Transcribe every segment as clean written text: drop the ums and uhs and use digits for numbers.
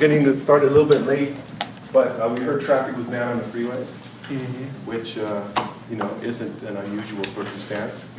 getting this started a little bit late, but we heard traffic was bad on the freeways, which isn't an unusual circumstance.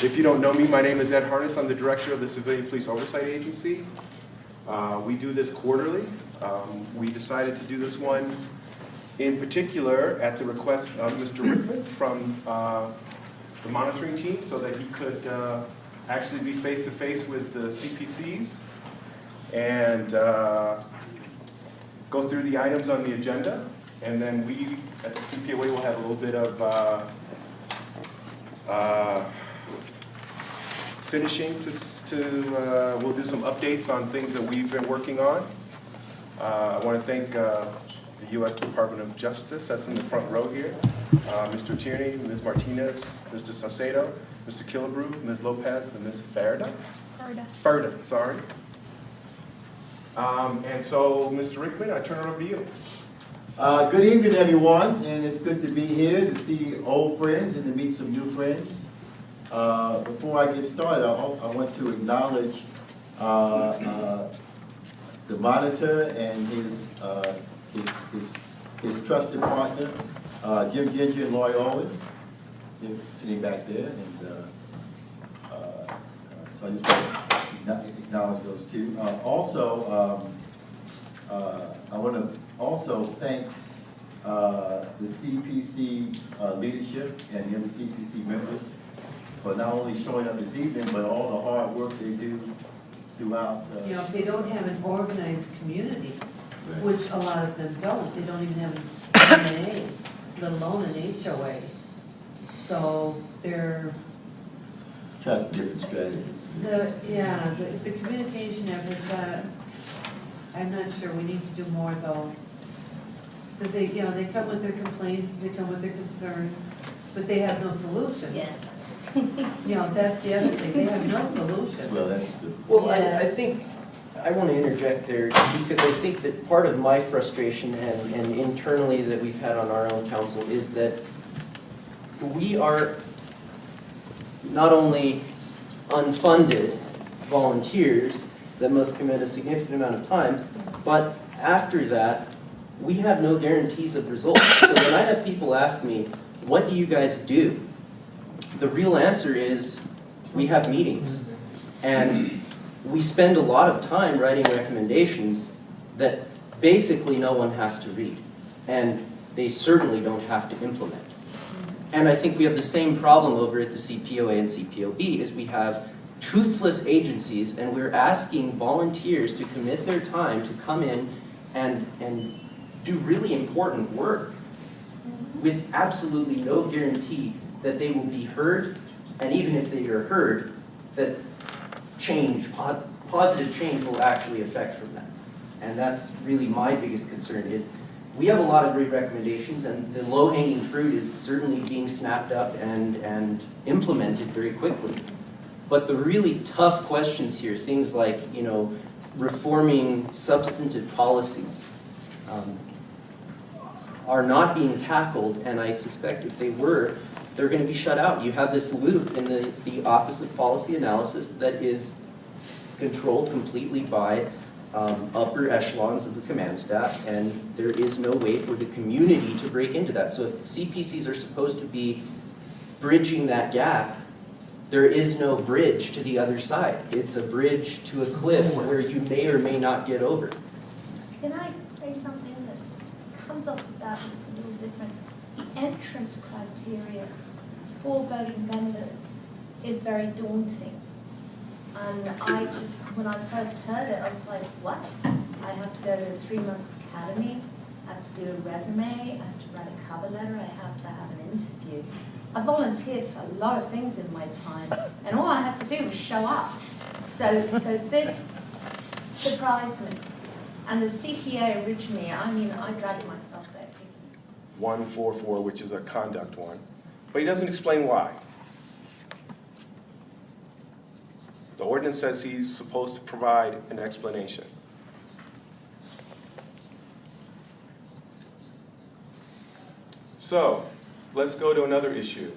If you don't know me, my name is Ed Harness. I'm the director of the Civilian Police Oversight Agency. We do this quarterly. We decided to do this one in particular at the request of Mr. Rickman from the monitoring team so that he could actually be face-to-face with the CPCs and go through the items on the agenda. And then we at the CPOA will have a little bit of finishing we'll do some updates on things that we've been working on. I want to thank the U.S. Department of Justice, that's in the front row here, Mr. Tierney, Ms. Martinez, Mr. Saucedo, Mr. Killebrew, Ms. Lopez, and Ms. Ferda, sorry. And so, Mr. Rickman, I turn it over to you. Good evening, everyone, and it's good to be here to see old friends and to meet some new friends. Before I get started, I want to acknowledge the monitor and his trusted partner, Jim Ginger and Lloyd Owens, sitting back there. And so I just want to acknowledge those two. I want to also thank the CPC leadership and the other CPC members for not only showing up this evening, but all the hard work they do throughout. If they don't have an organized community, which a lot of them don't, they don't even have an MMA, let alone an HOA. So they're... Try some different strategies. The communication efforts, I'm not sure, we need to do more though. Because they come with their complaints, they come with their concerns, but they have no solutions. Yes. That's the other thing, they have no solution. Well, that's the... Well, I think, I want to interject there, because I think that part of my frustration and internally that we've had on our own council is that we are not only unfunded volunteers that must commit a significant amount of time, but after that, we have no guarantees of results. So when I have people ask me, what do you guys do? The real answer is, we have meetings. And we spend a lot of time writing recommendations that basically no one has to read. And they certainly don't have to implement. And I think we have the same problem over at the CPOA and CPOB, is we have toothless agencies, and we're asking volunteers to commit their time to come in and do really important work with absolutely no guarantee that they will be heard, and even if they are heard, that positive change will actually affect from that. And that's really my biggest concern is, we have a lot of great recommendations, and the low-hanging fruit is certainly being snapped up and implemented very quickly. But the really tough questions here, things like, reforming substantive policies, are not being tackled, and I suspect if they were, they're going to be shut out. You have this loop in the Office of Policy Analysis that is controlled completely by upper echelons of the command staff, and there is no way for the community to break into that. So if CPCs are supposed to be bridging that gap, there is no bridge to the other side. It's a bridge to a cliff where you may or may not get over. Can I say something that comes off of that that's a little different? The entrance criteria for voting members is very daunting. And when I first heard it, I was like, what? I have to go to a 3-month academy, I have to do a resume, I have to write a cover letter, I have to have an interview. I volunteered for a lot of things in my time, and all I had to do was show up. So this surprised me. And the CPA originally, I dragged myself there. 144, which is a conduct one. But he doesn't explain why. The ordinance says he's supposed to provide an explanation. So, let's go to another issue.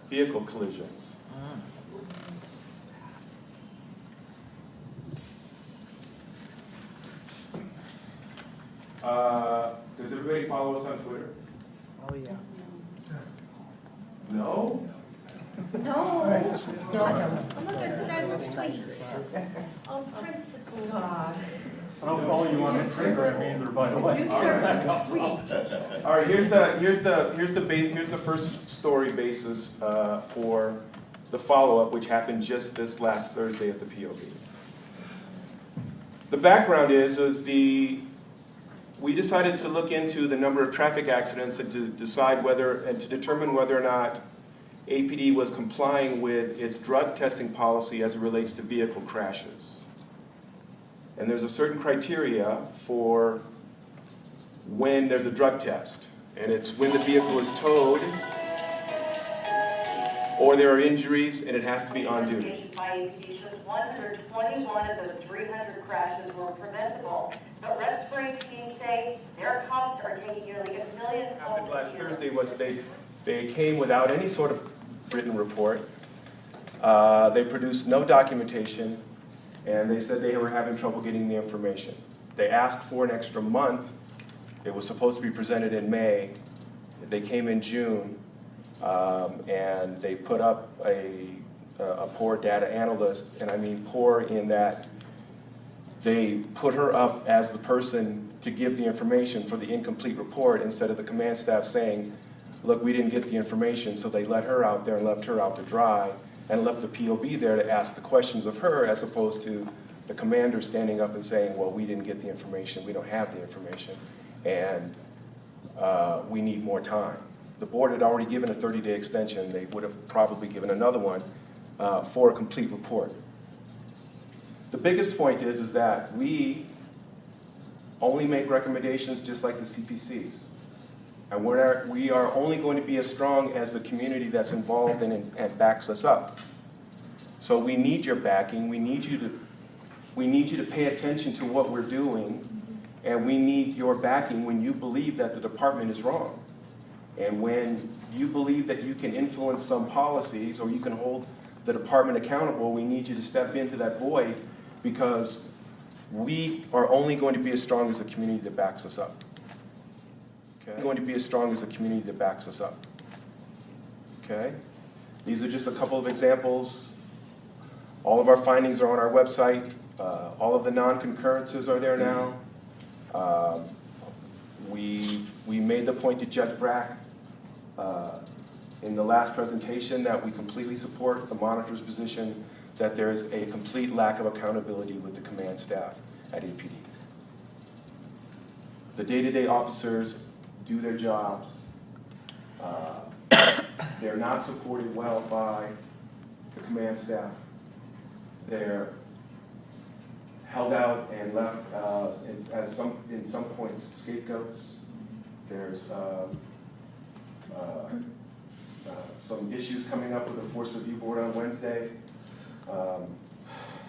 Vehicle collisions. Does everybody follow us on Twitter? Oh, yeah. No? No. I'm not gonna send out a tweet on principle. God. I don't follow you on Instagram either, by the way. You certainly All right, here's the first story basis for the follow-up, which happened just this last Thursday at the POB. The background is we decided to look into the number of traffic accidents and to decide to determine whether or not APD was complying with its drug testing policy as it relates to vehicle crashes. And there's a certain criteria for when there's a drug test. And it's when the vehicle is towed, or there are injuries, and it has to be on duty. Investigation by APD shows 121 of those 300 crashes were preventable. But Red Spring PD say their cops are taking nearly 1 million calls What happened a last year. Thursday was they came without any sort of written report. They produced no documentation, and they said they were having trouble getting the information. They asked for an extra month. It was supposed to be presented in May. They came in June, and they put up a poor data analyst, and I mean poor in that they put her up as the person to give the information for the incomplete report instead of the command staff saying, look, we didn't get the information, so they let her out there and left her out to dry and left the POB there to ask the questions of her as opposed to the commander standing up and saying, well, we didn't get the information, we don't have the information, and we need more time. The board had already given a 30-day extension. They would have probably given another one for a complete report. The biggest point is that we only make recommendations just like the CPCs. And we are only going to be as strong as the community that's involved and backs us up. So we need your backing. We need you to pay attention to what we're doing, and we need your backing when you believe that the department is wrong. And when you believe that you can influence some policies or you can hold the department accountable, we need you to step into that void, because we are only going to be as strong as the community that backs us up. Okay? Going to be as strong as the community that backs us up. Okay? These are just a couple of examples. All of our findings are on our website. All of the non-concurrences are there now. We made the point to Judge Brack in the last presentation that we completely support the monitor's position that there is a complete lack of accountability with the command staff at APD. The day-to-day officers do their jobs. They're not supported well by the command staff. They're held out and left in some points scapegoats. There's some issues coming up with the Force Review Board on Wednesday.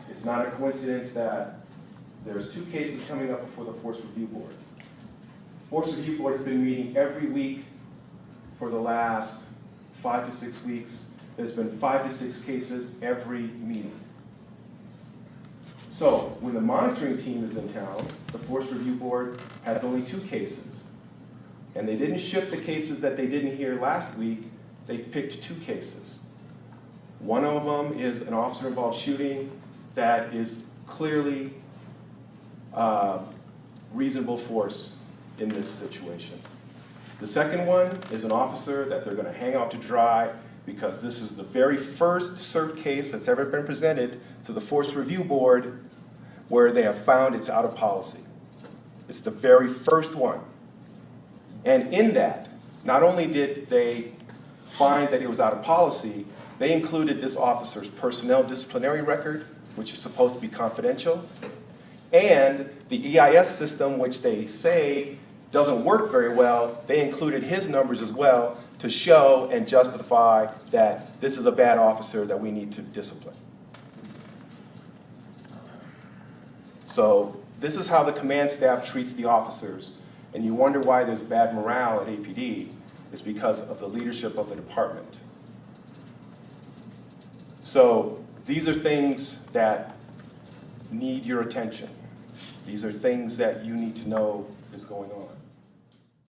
It's not a coincidence that there's 2 cases coming up before the Force Review Board. Force Review Board has been meeting every week for the last 5 to 6 weeks. There's been 5 to 6 cases every meeting. So when the monitoring team is in town, the Force Review Board has only 2 cases. And they didn't shift the cases that they didn't hear last week. They picked 2 cases. One of them is an officer-involved shooting that is clearly reasonable force in this situation. The second one is an officer that they're going to hang out to dry because this is the very first cert case that's ever been presented to the Force Review Board where they have found it's out of policy. It's the very first one. And in that, not only did they find that it was out of policy, they included this officer's personnel disciplinary record, which is supposed to be confidential, and the EIS system, which they say doesn't work very well. They included his numbers as well to show and justify that this is a bad officer that we need to discipline. So this is how the command staff treats the officers, and you wonder why there's bad morale at APD. It's because of the leadership of the department. So these are things that need your attention. These are things that you need to know is going on.